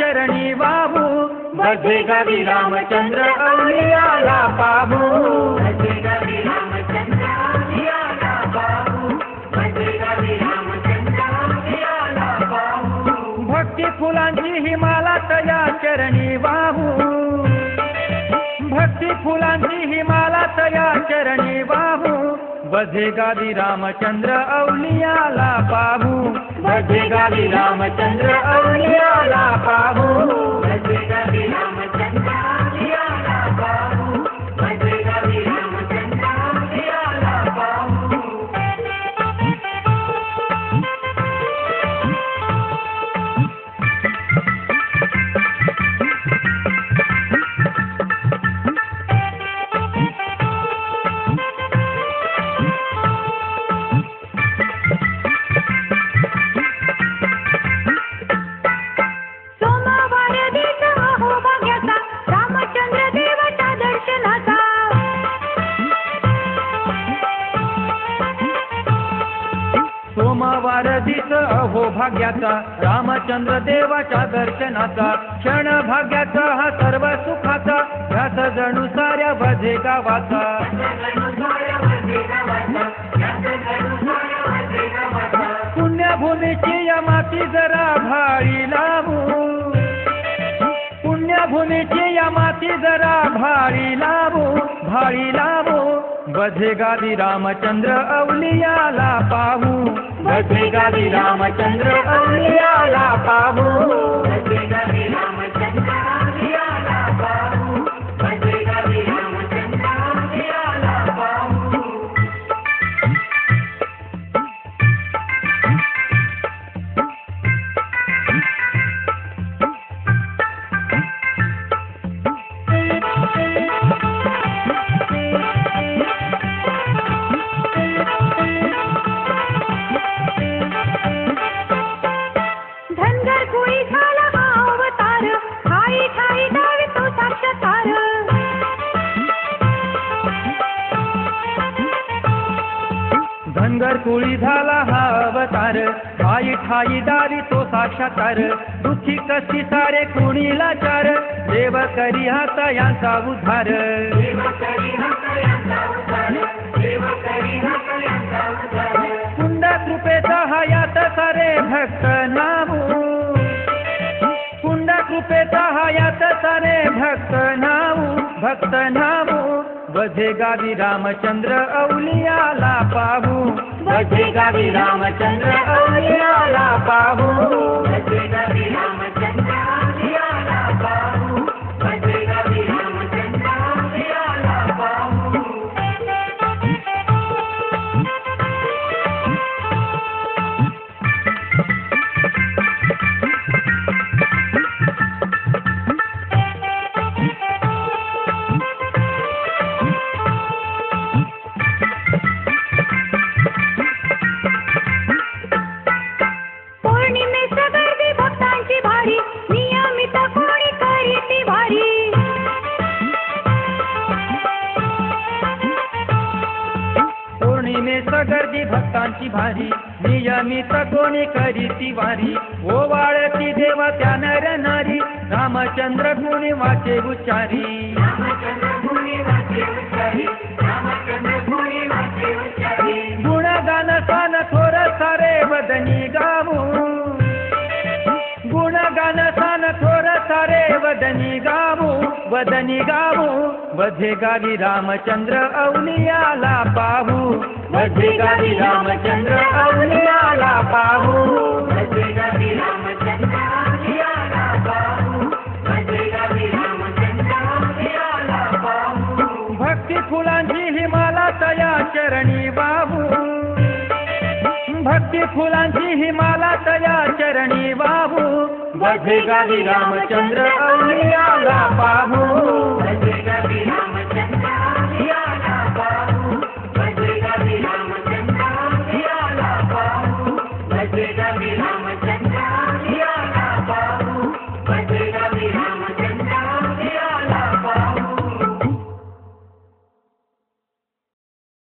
चरणी वाहू बजे गावी रामचंद्र अवलियाला पाहू बजे गावी रामचंद्र अवलियाला पाहू बजे गावी रामचंद्र अवलियाला पाहू भक्ती फुलांची ही माला तया चरणी वाहू भक्ती फुलांची ही माला तया चरणी वाहू बजे गावी रामचंद्र अवलियाला पाहू बजे गावी रामचंद्र अवलियाला पाहू बजे गावी रामचंद्र अवलियाला पाहू बजे गावी रामचंद्र अवलियाला पाहू सोमवार दिस अहो भाग्याचा रामचंद्र देवाच्या दर्शनाचा क्षण भाग्याचा हा सर्व सुखाचा ह्याच जणू साऱ्या भजे गावाचा पुण्यभूमीची या माती जरा भाळी लावू पुण्यभूमीची या माती जरा भाळी लावू बजे गावी रामचंद्र अवलियाला पाहू बजे गावी रामचंद्र अवलियाला पाहू बजे गावी रामचंद्र अवलियाला पाहू बजे गावी रामचंद्र अवलियाला पाहू धनगर कुळी झाला हा अवतार ठाई ठाई दारी तो साक्षात्कार दुःखी कष्टी सारे कुणीला चार देव करी हाता यांचा उद्धार कुंड कृपेचा हयात सारे भक्त नामू कुंड कृपेचा हयात सारे भक्त नामू बजे गावी रामचंद्र अवलियाला पाहू बजे गावी रामचंद्र अवलियाला पाहू बजे गावी रामचंद्र अवलियाला पाहू बजे गावी रामचंद्र अवलियाला पाहू गर्दी भक्तांची भारी नियमित कोणी करीती वारी ओवाळती देवा त्या नर नारी रामचंद्र गुणी वाचे उच्चारी गुणगान सान थोर सारे वदनी गावू गुणगान सान थोर सारे वदनी गावू बजे गावी रामचंद्र अवलियाला पाहू बजे गावी रामचंद्र अवलियाला पाहू बजे गावी रामचंद्र अवलियाला पाहू बजे गावी रामचंद्र अवलियाला पाहू भक्ती फुलांची ही माला तया चरणी वाहू भक्ती फुलांची ही माला तया चरणी वाहू बजे गावी रामचंद्र अवलियाला पाहू बजे गावी रामचंद्र अवलियाला पाहू बजे गावी रामचंद्र अवलियाला पाहू बजे गावी राम